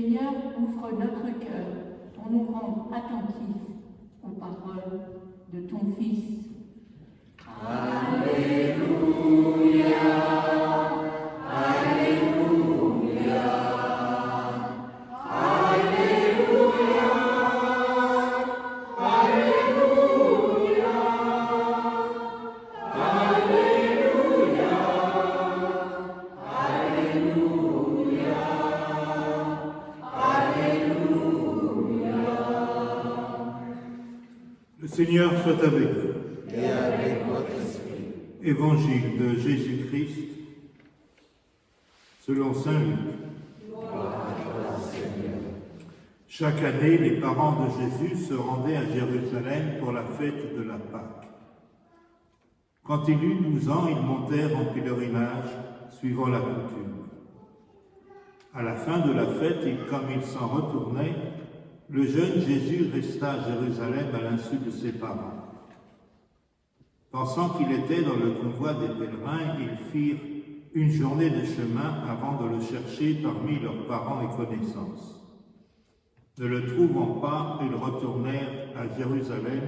Seigneur, ouvre notre cœur pour nous rendre attentifs aux paroles de ton Fils. Alléluia, Alléluia, Alléluia, Alléluia, Alléluia, Alléluia, Alléluia. Le Seigneur soit avec vous. Et avec votre esprit. Évangile de Jésus-Christ selon saint Luc. Gloire à toi, Seigneur. Chaque année, les parents de Jésus se rendaient à Jérusalem pour la fête de la Pâque. Quand il eut 12 ans, ils montèrent en pèlerinage, suivant la coutume. À la fin de la fête, comme ils s'en retournaient, le jeune Jésus resta à Jérusalem à l'insu de ses parents. Pensant qu'il était dans le convoi des pèlerins, ils firent une journée de chemin avant de le chercher parmi leurs parents et connaissances. Ne le trouvant pas, ils retournèrent à Jérusalem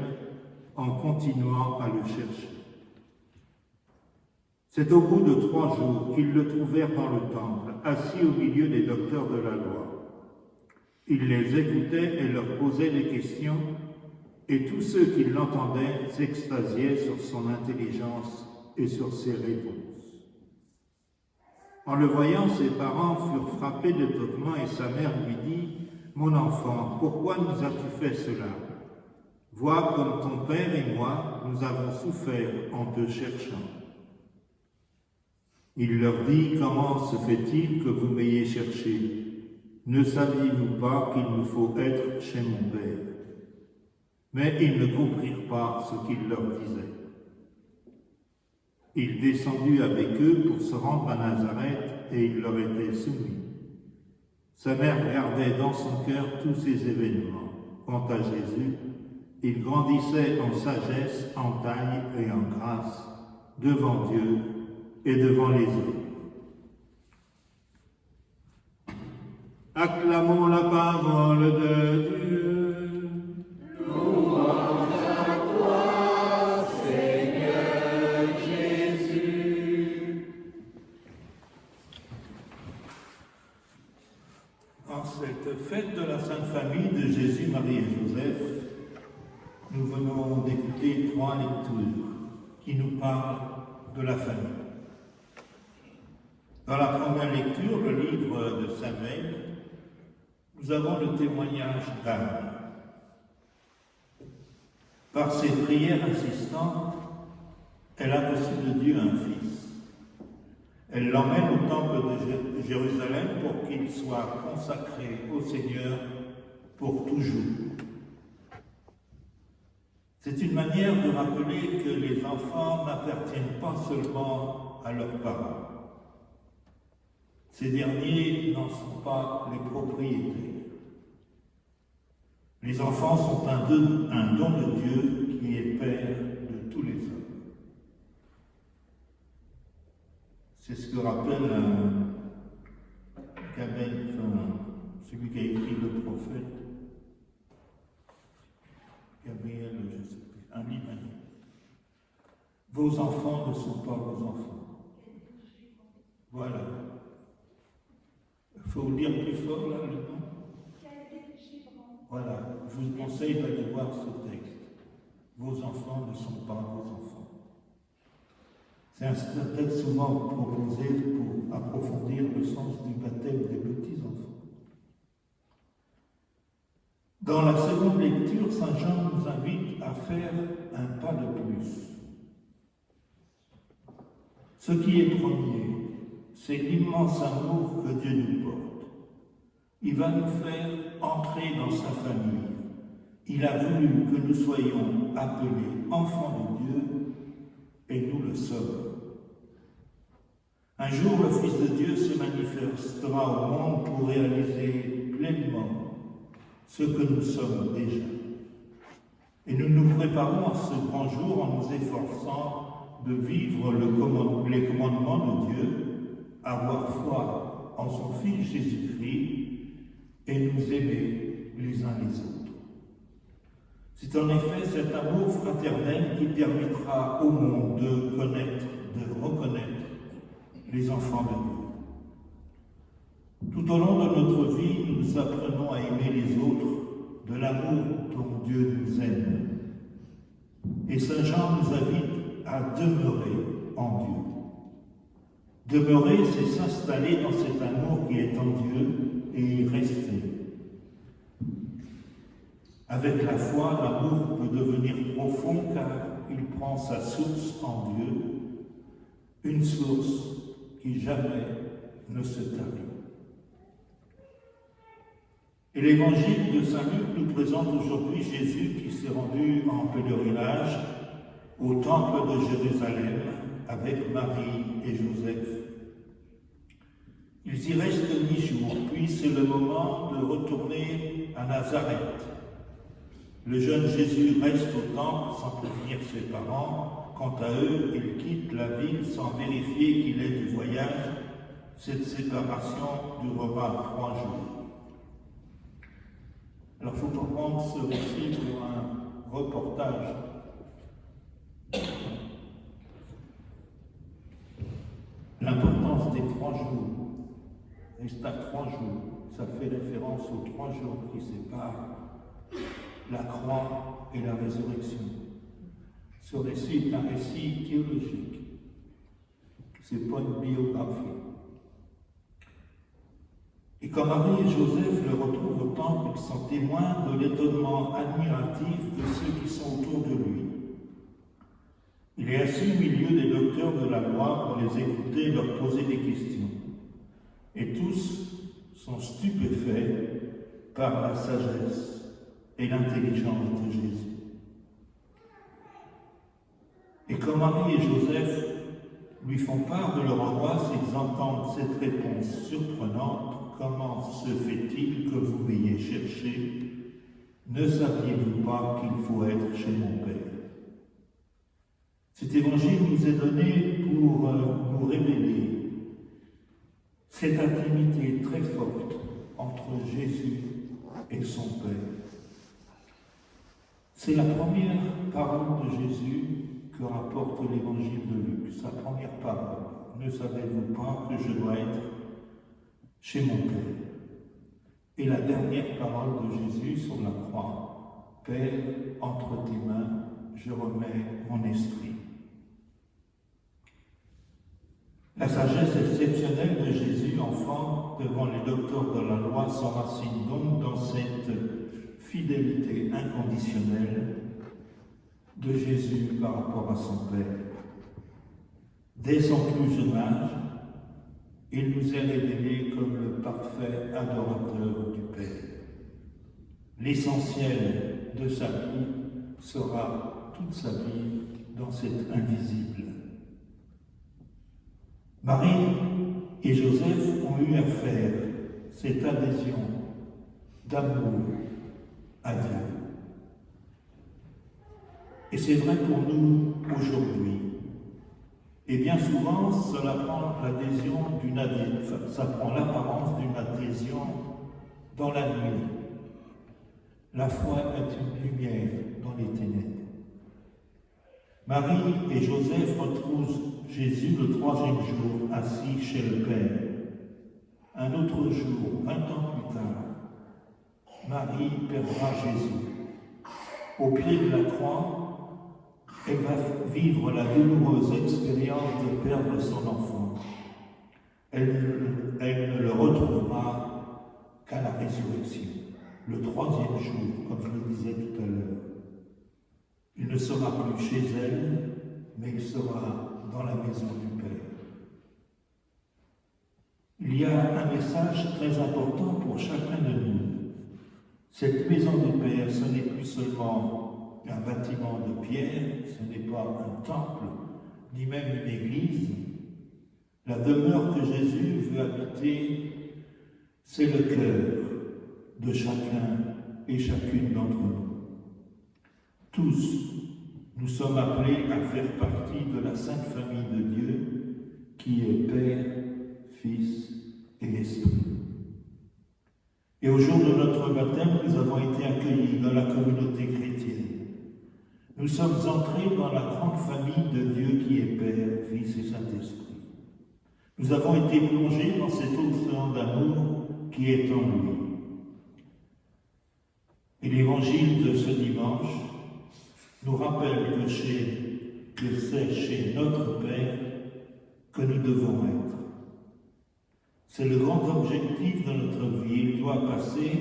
en continuant à le chercher. C'est au bout de 3 jours qu'ils le trouvèrent dans le temple, assis au milieu des docteurs de la loi. Il les écoutait et leur posait des questions, et tous ceux qui l'entendaient s'extasiaient sur son intelligence et sur ses réponses. En le voyant, ses parents furent frappés d'étonnement et sa mère lui dit : « Mon enfant, pourquoi nous as-tu fait cela ? Vois comme ton père et moi, nous avons souffert en te cherchant. » Il leur dit : « Comment se fait-il que vous m'ayez cherché ? Ne saviez-vous pas qu'il me faut être chez mon père ? » Mais ils ne comprirent pas ce qu'il leur disait. Il descendit avec eux pour se rendre à Nazareth et il leur était soumis. Sa mère gardait dans son cœur tous ces événements. Quant à Jésus, il grandissait en sagesse, en taille et en grâce devant Dieu et devant les hommes. Acclamons la parole de Dieu. En cette fête de la Sainte Famille de Jésus, Marie et Joseph, nous venons d'écouter 3 lectures qui nous parlent de la famille. Dans la première lecture, le livre de Samuel, nous avons le témoignage d'Anne. Par ses prières insistantes, elle a reçu de Dieu un fils. Elle l'emmène au temple de Jérusalem pour qu'il soit consacré au Seigneur pour toujours. C'est une manière de rappeler que les enfants n'appartiennent pas seulement à leurs parents. Ces derniers n'en sont pas les propriétaires. Les enfants sont un don de Dieu qui est Père de tous les hommes. C'est ce que rappelle celui qui a écrit le prophète, Gabriel, je ne sais plus, un Libanais. Vos enfants ne sont pas vos enfants. Voilà. Il faut le dire plus fort là, le nom. Voilà, je vous conseille d'aller voir ce texte. Vos enfants ne sont pas vos enfants. C'est un texte souvent proposé pour approfondir le sens du baptême des petits-enfants. Dans la seconde lecture, Saint Jean nous invite à faire un pas de plus. Ce qui est premier, c'est l'immense amour que Dieu nous porte. Il va nous faire entrer dans sa famille. Il a voulu que nous soyons appelés enfants de Dieu et nous le sommes. Un jour, le Fils de Dieu se manifestera au monde pour réaliser pleinement ce que nous sommes déjà. Et nous nous préparons à ce grand jour en nous efforçant de vivre les commandements de Dieu, avoir foi en son Fils Jésus-Christ et nous aimer les uns les autres. C'est en effet cet amour fraternel qui permettra au monde de connaître, de reconnaître les enfants de Dieu. Tout au long de notre vie, nous apprenons à aimer les autres de l'amour dont Dieu nous aime. Et Saint Jean nous invite à demeurer en Dieu. Demeurer, c'est s'installer dans cet amour qui est en Dieu et y rester. Avec la foi, l'amour peut devenir profond car il prend sa source en Dieu, une source qui jamais ne se tarit. Et l'évangile de Saint Luc nous présente aujourd'hui Jésus qui s'est rendu en pèlerinage au temple de Jérusalem avec Marie et Joseph. Ils y restent 8 jours, puis c'est le moment de retourner à Nazareth. Le jeune Jésus reste au temple sans prévenir ses parents. Quant à eux, ils quittent la ville sans vérifier qu'il est du voyage. Cette séparation durera 3 jours. Alors, il faut prendre ce récit pour un reportage. L'importance des 3 jours. Reste à 3 jours. Ça fait référence aux 3 jours qui séparent la croix et la résurrection. Ce récit est un récit théologique. Ce n'est pas une biographie. Et quand Marie et Joseph le retrouvent au temple, ils sont témoins de l'étonnement admiratif de ceux qui sont autour de lui. Il est assis au milieu des docteurs de la loi pour les écouter et leur poser des questions. Et tous sont stupéfaits par la sagesse et l'intelligence de Jésus. Et quand Marie et Joseph lui font part de leur angoisse, ils entendent cette réponse surprenante. Comment se fait-il que vous m'ayez cherché? Ne saviez-vous pas qu'il faut être chez mon Père? Cet évangile nous est donné pour nous révéler cette intimité très forte entre Jésus et son Père. C'est la première parole de Jésus que rapporte l'évangile de Luc. Sa première parole. Ne savez-vous pas que je dois être chez mon Père? Et la dernière parole de Jésus sur la croix. Père, entre tes mains, je remets mon esprit. La sagesse exceptionnelle de Jésus, enfant, devant les docteurs de la loi, s'enracine donc dans cette fidélité inconditionnelle de Jésus par rapport à son Père. Dès son plus jeune âge, il nous est révélé comme le parfait adorateur du Père. L'essentiel de sa vie sera toute sa vie dans cet invisible. Marie et Joseph ont eu à faire cette adhésion d'amour à Dieu. Et c'est vrai pour nous aujourd'hui. Et bien souvent, cela prend ça prend l'apparence d'une adhésion dans la nuit. La foi est une lumière dans les ténèbres. Marie et Joseph retrouvent Jésus le 3e jour assis chez le Père. Un autre jour, 20 ans plus tard, Marie perdra Jésus. Au pied de la croix, elle va vivre la douloureuse expérience de perdre son enfant. Elle ne le retrouvera qu'à la résurrection, le 3e jour, comme je le disais tout à l'heure. Il ne sera plus chez elle, mais il sera dans la maison du Père. Il y a un message très important pour chacun de nous. Cette maison du Père, ce n'est plus seulement un bâtiment de pierre, ce n'est pas un temple, ni même une église. La demeure que Jésus veut habiter, c'est le cœur de chacun et chacune d'entre nous. Tous, nous sommes appelés à faire partie de la Sainte Famille de Dieu, qui est Père, Fils et Esprit. Et au jour de notre baptême, nous avons été accueillis dans la communauté chrétienne. Nous sommes entrés dans la grande famille de Dieu qui est Père, Fils et Saint-Esprit. Nous avons été plongés dans cet océan d'amour qui est en lui. Et l'évangile de ce dimanche nous rappelle que c'est chez notre Père que nous devons être. C'est le grand objectif de notre vie. Il doit passer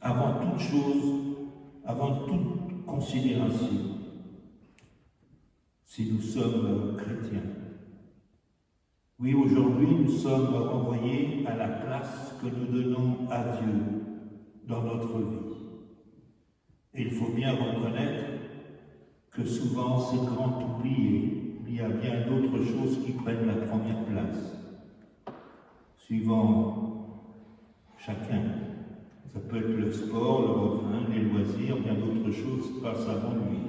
avant toute chose, avant toute considération, si nous sommes chrétiens. Oui, aujourd'hui, nous sommes renvoyés à la place que nous donnons à Dieu dans notre vie. Et il faut bien reconnaître que souvent c'est grand oublié. Il y a bien d'autres choses qui prennent la première place. Suivant chacun. Ça peut être le sport, le refrain, les loisirs, bien d'autres choses passent avant lui.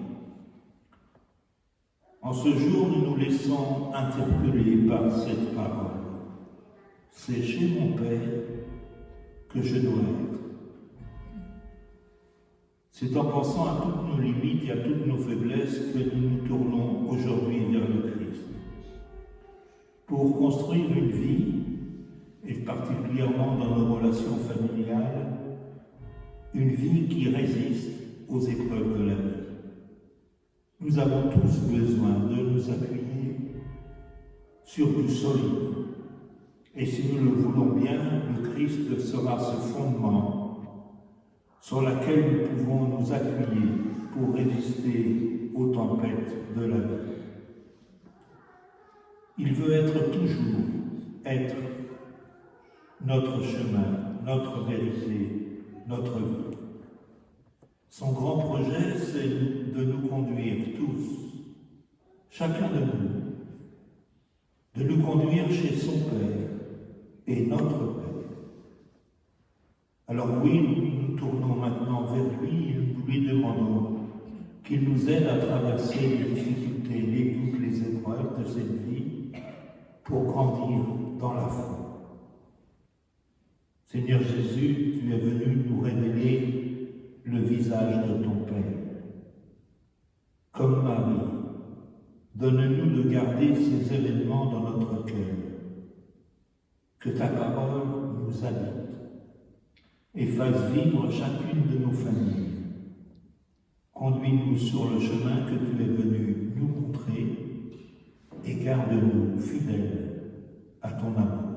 En ce jour, nous nous laissons interpeller par cette parole. C'est chez mon Père que je dois être. C'est en pensant à toutes nos limites et à toutes nos faiblesses que nous nous tournons aujourd'hui vers le Christ. Pour construire une vie, et particulièrement dans nos relations familiales, une vie qui résiste aux épreuves de la vie. Nous avons tous besoin de nous appuyer sur du solide. Et si nous le voulons bien, le Christ sera ce fondement sur lequel nous pouvons nous appuyer pour résister aux tempêtes de la vie. Il veut toujours être notre chemin, notre vérité, notre vie. Son grand projet, c'est de nous conduire tous, chacun de nous conduire chez son Père et notre Père. Alors oui, nous nous tournons maintenant vers lui et nous lui demandons qu'il nous aide à traverser les difficultés, les doutes, les épreuves de cette vie pour grandir dans la foi. Seigneur Jésus, tu es venu nous révéler le visage de ton Père. Comme Marie, donne-nous de garder ces événements dans notre cœur. Que ta parole nous habite et fasse vivre chacune de nos familles. Conduis-nous sur le chemin que tu es venu nous montrer et garde-nous fidèles à ton amour.